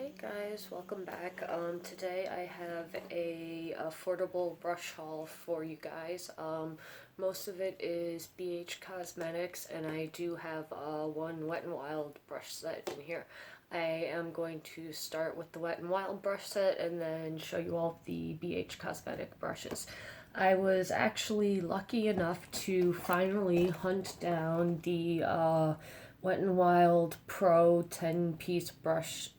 Hey guys, welcome back. Today I have a affordable brush haul for you guys. Most of it is BH Cosmetics, and I do have one Wet n Wild brush set in here. I am going to start with the Wet n Wild brush set and then show you all the BH Cosmetic brushes. I was actually lucky enough to finally hunt down the Wet n Wild Pro 10-piece brush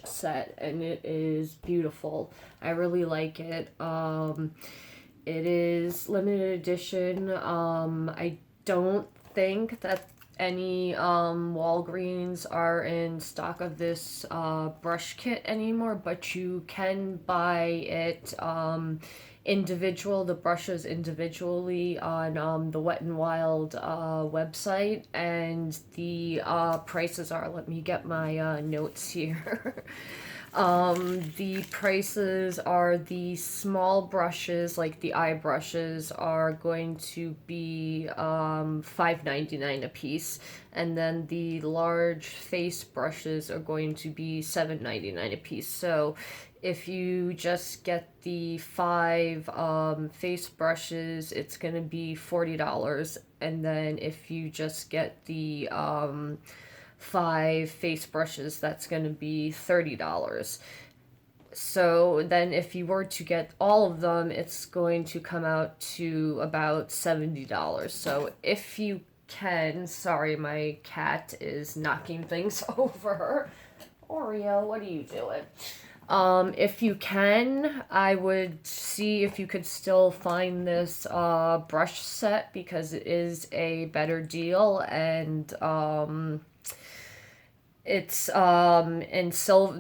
set, and it is beautiful. I really like it. It is limited edition. I don't think that any Walgreens are in stock of this brush kit anymore, but you can buy it the brushes individually on the Wet n Wild website, and the prices are, let me get my notes here. The prices are, the small brushes, like the eye brushes, are going to be $5.99 a piece, and then the large face brushes are going to be $7.99 a piece. So if you just get the 5 face brushes, it's going to be $40, and then if you just get the 5 face brushes, that's going to be $30. So then if you were to get all of them, it's going to come out to about $70. So if you can, sorry, my cat is knocking things over. Oreo, what are you doing? If you can, I would see if you could still find this brush set, because it is a better deal, and it's in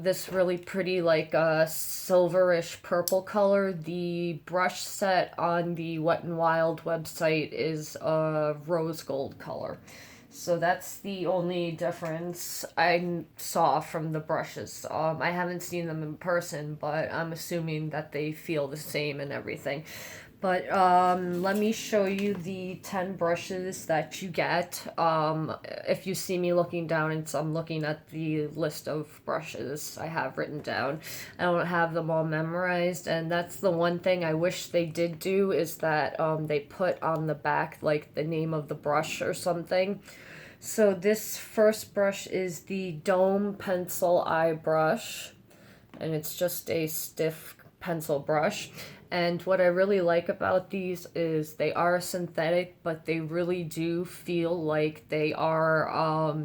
this really pretty, like silverish purple color. The brush set on the Wet n Wild website is a rose gold color. So that's the only difference I saw from the brushes. I haven't seen them in person, but I'm assuming that they feel the same and everything. But let me show you the 10 brushes that you get. If you see me looking down, I'm looking at the list of brushes I have written down. I don't have them all memorized, and that's the one thing I wish they did do, is that they put on the back like the name of the brush or something. So this first brush is the Dome Pencil Eye Brush, and it's just a stiff pencil brush. And what I really like about these is they are synthetic, but they really do feel like they are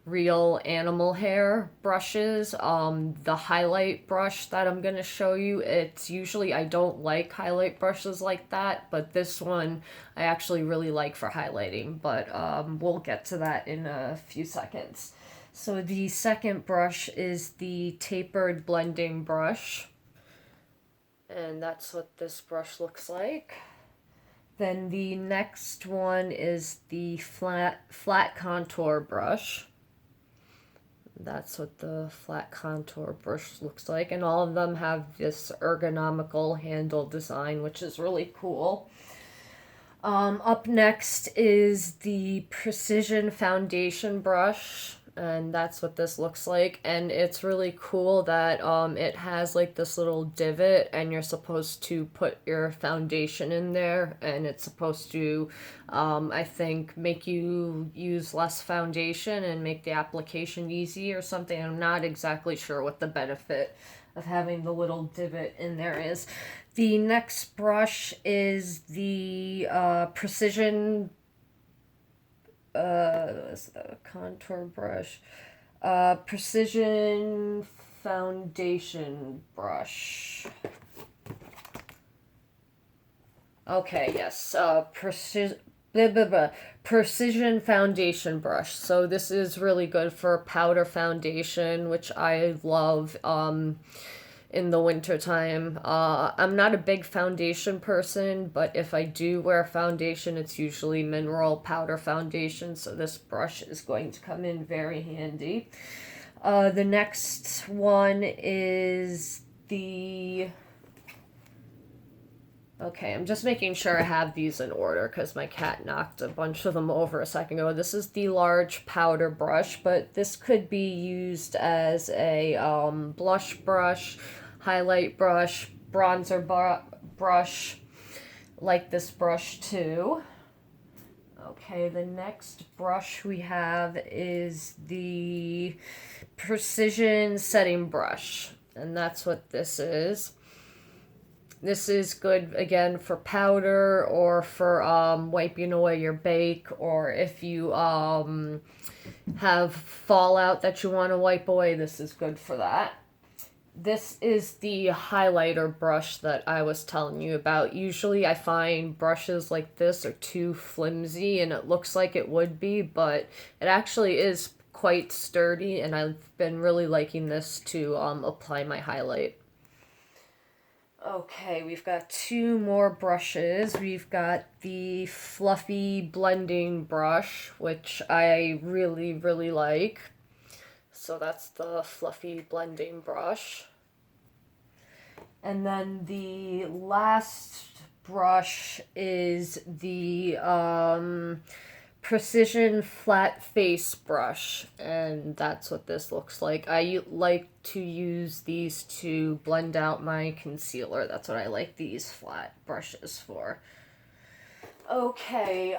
real animal hair brushes. The highlight brush that I'm going to show you, it's usually, I don't like highlight brushes like that, but this one I actually really like for highlighting, but we'll get to that in a few seconds. So the second brush is the tapered blending brush, and that's what this brush looks like. Then the next one is the flat contour brush. That's what the flat contour brush looks like, and all of them have this ergonomical handle design, which is really cool. Up next is the precision foundation brush, and that's what this looks like. And it's really cool that it has like this little divot, and you're supposed to put your foundation in there, and it's supposed to I think make you use less foundation and make the application easy or something. I'm not exactly sure what the benefit of having the little divot in there is. The next brush is the precision contour brush, precision foundation brush. Okay, yes, precision foundation brush. So this is really good for powder foundation, which I love in the winter time. I'm not a big foundation person, but if I do wear foundation, it's usually mineral powder foundation, so this brush is going to come in very handy. The next one is the Okay, I'm just making sure I have these in order because my cat knocked a bunch of them over a second ago. This is the large powder brush, but this could be used as a blush brush, highlight brush, bronzer brush, like this brush too. Okay, the next brush we have is the Precision Setting Brush, and that's what this is. This is good, again, for powder or for wiping away your bake, or if you have fallout that you want to wipe away, this is good for that. This is the highlighter brush that I was telling you about. Usually I find brushes like this are too flimsy, and it looks like it would be, but it actually is quite sturdy, and I've been really liking this to apply my highlight. Okay, we've got two more brushes. We've got the fluffy blending brush, which I really, really like. So that's the fluffy blending brush. And then the last brush is the Precision Flat Face Brush, and that's what this looks like. I like to use these to blend out my concealer. That's what I like these flat brushes for. Okay,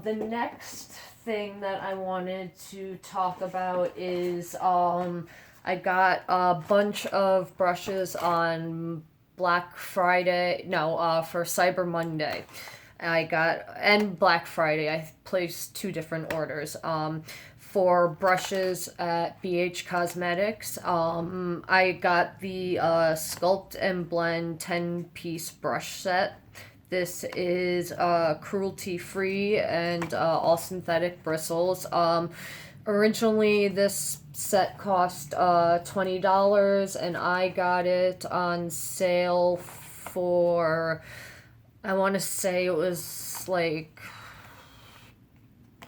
the next thing that I wanted to talk about is I got a bunch of brushes on Black Friday, no, for Cyber Monday. And Black Friday, I placed two different orders. For brushes at BH Cosmetics, I got the Sculpt&Blend 10-piece brush set. This is cruelty-free and all synthetic bristles. Originally, this set cost $20, and I got it on sale for, I want to say it was like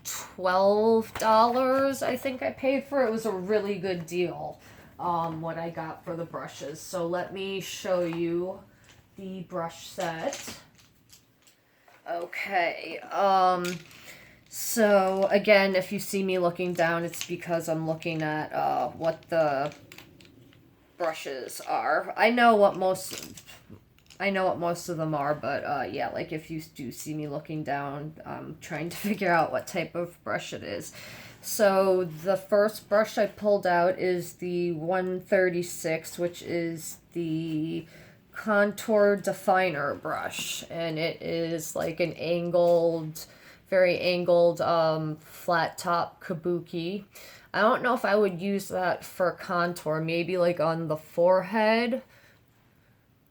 $12, I think I paid for it. It was a really good deal, what I got for the brushes. So let me show you the brush set. Okay, so again, if you see me looking down, it's because I'm looking at what the brushes are. I know what most of them are, but yeah, like if you do see me looking down, I'm trying to figure out what type of brush it is. So the first brush I pulled out is the 136, which is the contour definer brush, and it is like an very angled flat top kabuki. I don't know if I would use that for contour, maybe like on the forehead.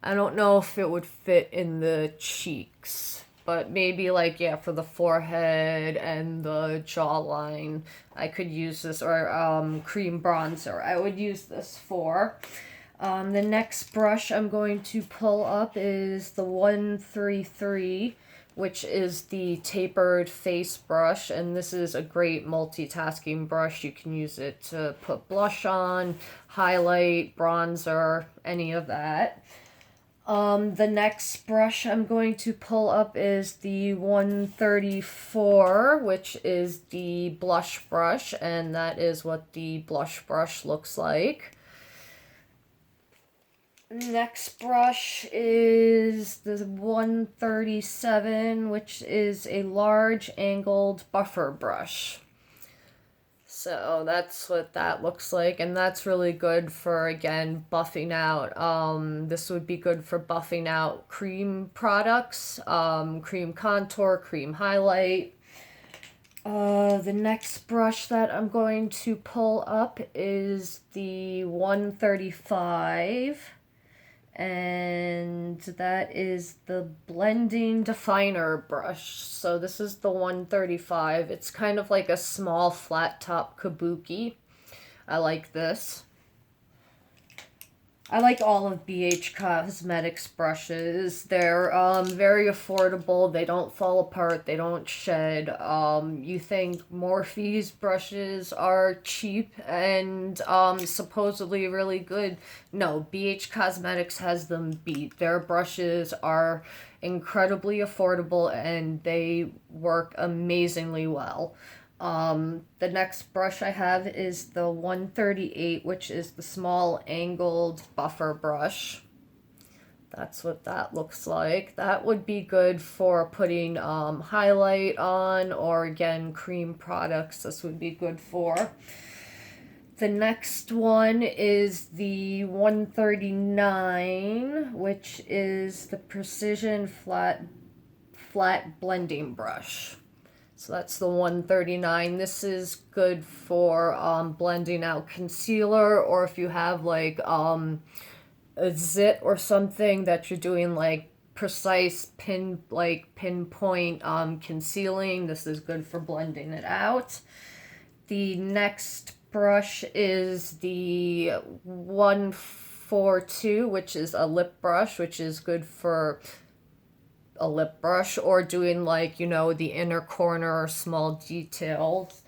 I don't know if it would fit in the cheeks, but maybe like, yeah, for the forehead and the jawline, I could use this, or cream bronzer, I would use this for. The next brush I'm going to pull up is the 133, which is the tapered face brush, and this is a great multitasking brush. You can use it to put blush on, highlight, bronzer, any of that. The next brush I'm going to pull up is the 134, which is the blush brush, and that is what the blush brush looks like. Next brush is the 137, which is a large angled buffer brush. So that's what that looks like, and that's really good for, again, buffing out. This would be good for buffing out cream products, cream contour, cream highlight. The next brush that I'm going to pull up is the 135. And that is the blending definer brush. So this is the 135. It's kind of like a small flat top kabuki. I like this. I like all of BH Cosmetics brushes. They're very affordable. They don't fall apart. They don't shed. You think Morphe's brushes are cheap and supposedly really good. No, BH Cosmetics has them beat. Their brushes are incredibly affordable and they work amazingly well. The next brush I have is the 138, which is the small angled buffer brush. That's what that looks like. That would be good for putting highlight on, or again, cream products. This would be good for. The next one is the 139, which is the precision flat blending brush. So that's the 139. This is good for blending out concealer, or if you have like a zit or something that you're doing like precise pinpoint concealing. This is good for blending it out. The next brush is the 142, which is a lip brush, which is good for a lip brush or doing like, you know, the inner corner or small details.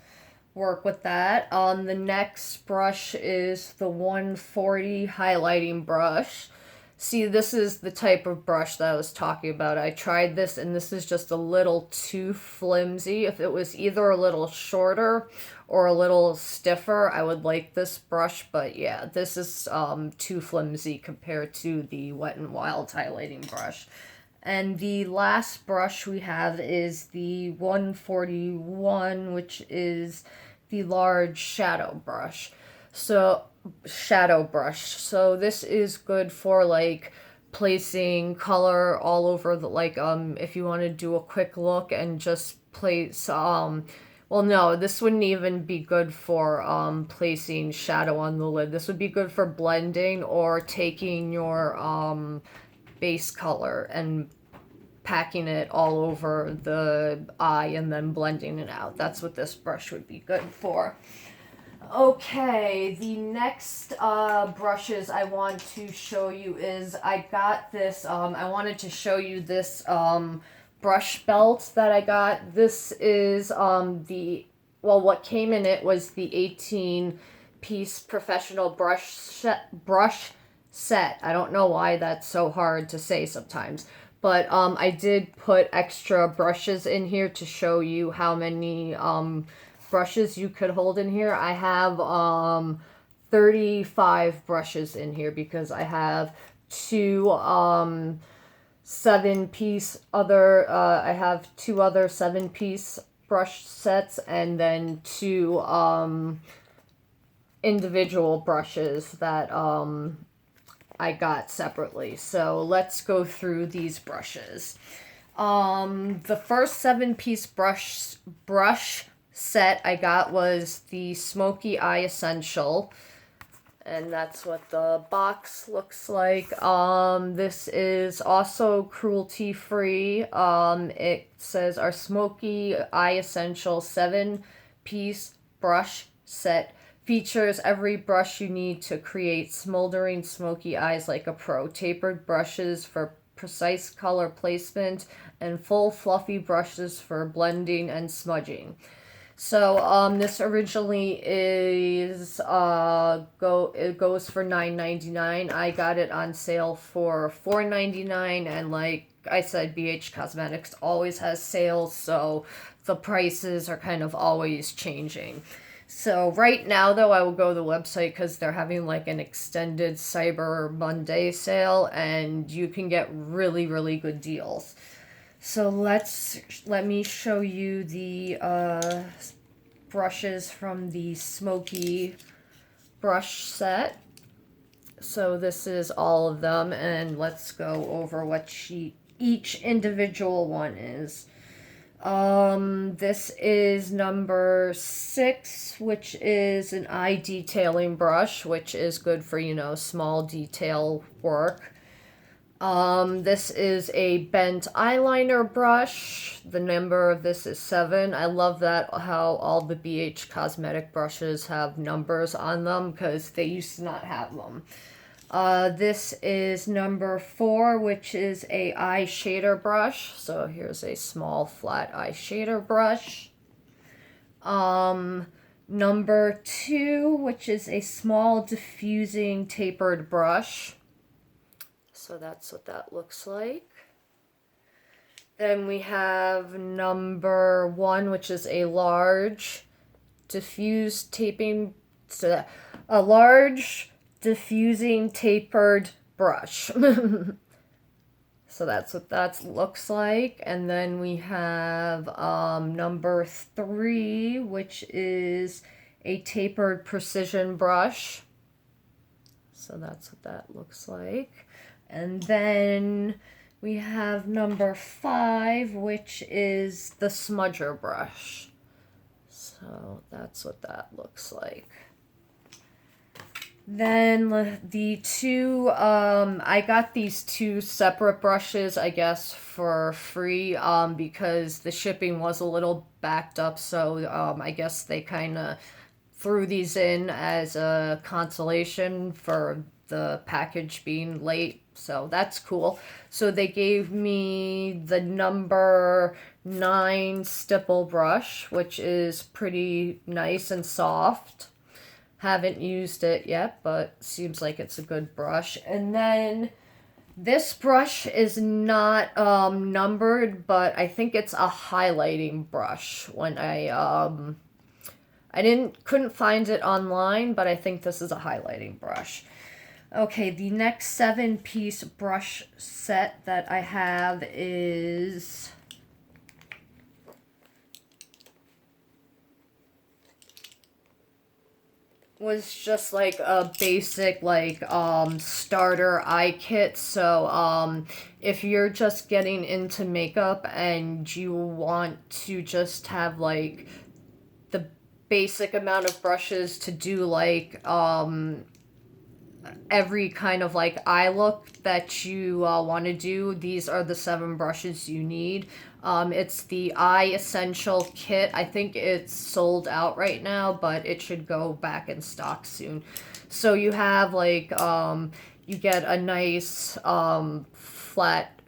Work with that. The next brush is the 140 highlighting brush. See, this is the type of brush that I was talking about. I tried this and this is just a little too flimsy. If it was either a little shorter or a little stiffer, I would like this brush, but yeah, this is too flimsy compared to the Wet n Wild highlighting brush. And the last brush we have is the 141, which is the large shadow brush. So this is good for like placing color all over the like if you want to do a quick look and just place well no, this wouldn't even be good for placing shadow on the lid. This would be good for blending or taking your base color and packing it all over the eye and then blending it out. That's what this brush would be good for. Okay, the next brushes I want to show you is I got this, I wanted to show you this brush belt that I got. This is what came in it was the 18-piece professional brush set. I don't know why that's so hard to say sometimes. But I did put extra brushes in here to show you how many brushes you could hold in here. I have 35 brushes in here because I have two 7-piece other, I have two other 7-piece brush sets and then two individual brushes that I got separately. So let's go through these brushes. The first 7-piece brush set I got was the Smokey Eye Essential. And that's what the box looks like. This is also cruelty free. It says our Smokey Eye Essential 7-piece brush set features every brush you need to create smoldering smoky eyes like a pro. Tapered brushes for precise color placement and full fluffy brushes for blending and smudging. So this originally is it goes for $9.99. I got it on sale for $4.99, and like I said, BH Cosmetics always has sales, so the prices are kind of always changing. So right now, though, I will go to the website because they're having like an extended Cyber Monday sale, and you can get really, really good deals. So let me show you the brushes from the Smoky brush set. So this is all of them, and let's go over what each individual one is. This is number 6, which is an eye detailing brush, which is good for, you know, small detail work. This is a bent eyeliner brush. The number of this is 7. I love that how all the BH cosmetic brushes have numbers on them because they used to not have them. This is number 4, which is a eye shader brush. So here's a small flat eye shader brush. Number 2, which is a small diffusing tapered brush. So that's what that looks like. Then we have number 1, which is a large diffused taping, so a large diffusing tapered brush. So that's what that looks like. And then we have number 3, which is a tapered precision brush. So that's what that looks like. And then we have number 5, which is the smudger brush. So that's what that looks like. Then the two, I got these 2 separate brushes, I guess, for free, because the shipping was a little backed up. So I guess they kind of threw these in as a consolation for the package being late. So that's cool. So they gave me the number 9 stipple brush, which is pretty nice and soft. Haven't used it yet, but seems like it's a good brush. And then this brush is not numbered, but I think it's a highlighting brush. When I couldn't find it online, but I think this is a highlighting brush. Okay, the next 7-piece brush set that I have was just like a basic like starter eye kit. So if you're just getting into makeup and you want to just have like the basic amount of brushes to do like every kind of like eye look that you want to do, these are the 7 brushes you need. It's the Eye Essential kit. I think it's sold out right now, but it should go back in stock soon. So you have like you get a nice flat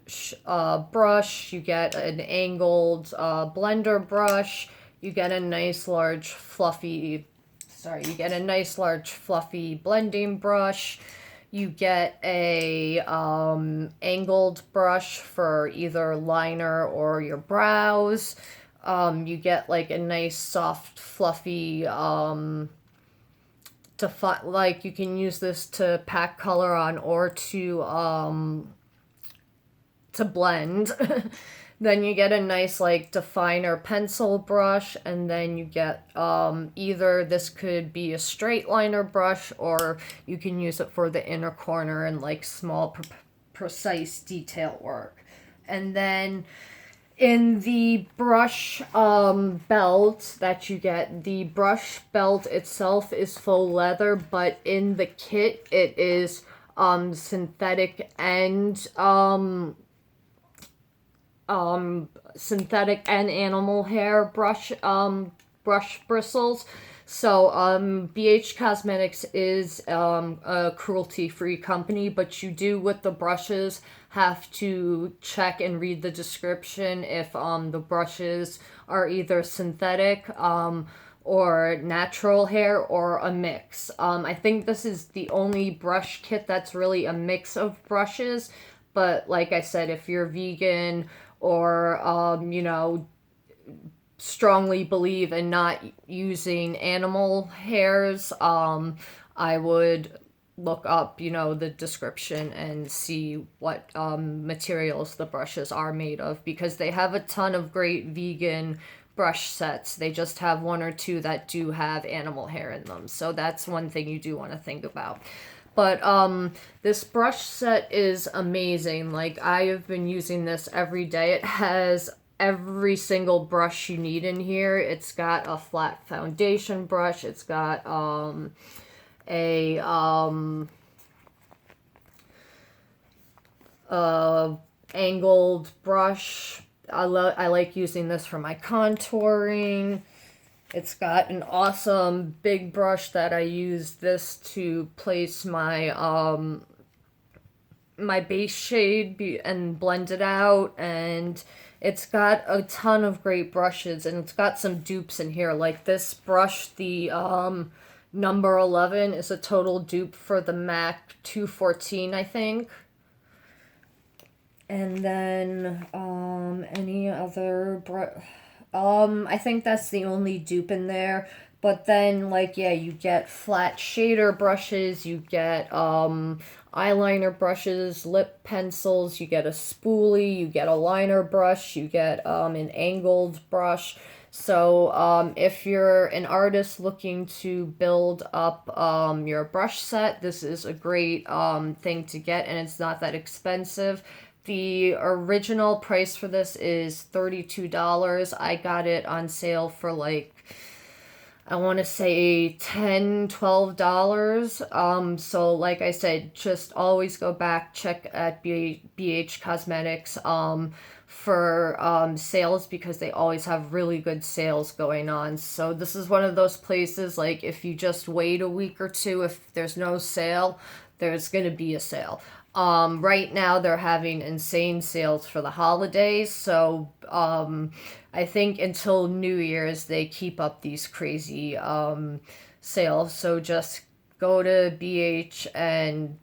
brush, you get an angled blender brush, you get a nice large fluffy blending brush. You get a angled brush for either liner or your brows. You get like a nice soft fluffy like you can use this to pack color on or to blend. Then you get a nice like definer pencil brush, and then you get either this could be a straight liner brush or you can use it for the inner corner and like small precise detail work. And then in the brush belt that you get, the brush belt itself is faux leather, but in the kit it is synthetic and animal hair brush bristles. So BH Cosmetics is a cruelty-free company, but you do with the brushes have to check and read the description if the brushes are either synthetic or natural hair or a mix. I think this is the only brush kit that's really a mix of brushes, but like I said, if you're vegan or strongly believe in not using animal hairs, I would look up the description and see what materials the brushes are made of, because they have a ton of great vegan brush sets. They just have 1 or 2 that do have animal hair in them, so that's one thing you do want to think about. But this brush set is amazing. Like, I have been using this every day. It has every single brush you need in here. It's got a flat foundation brush. It's got a angled brush. I like using this for my contouring. It's got an awesome big brush that I use this to place my base shade and blend it out, and it's got a ton of great brushes, and it's got some dupes in here. Like this brush, the number 11 is a total dupe for the MAC 214, I think. And then any other I think that's the only dupe in there. But then, like, yeah, you get flat shader brushes, you get eyeliner brushes, lip pencils, you get a spoolie, you get a liner brush, you get an angled brush. So if you're an artist looking to build up your brush set, this is a great thing to get, and it's not that expensive. The original price for this is $32. I got it on sale for like, I want to say $10, $12. So like I said, just always go back, check at BH Cosmetics for sales, because they always have really good sales going on. So this is one of those places, like, if you just wait a week or two, if there's no sale, there's going to be a sale. Right now they're having insane sales for the holidays, so I think until New Year's they keep up these crazy sales. So just go to BH and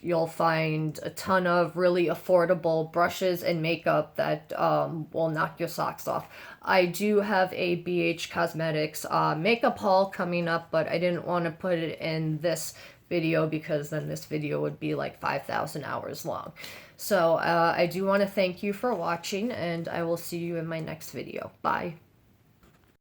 you'll find a ton of really affordable brushes and makeup that will knock your socks off. I do have a BH Cosmetics makeup haul coming up, but I didn't want to put it in this video because then this video would be like 5,000 hours long. So I do want to thank you for watching, and I will see you in my next video. Bye.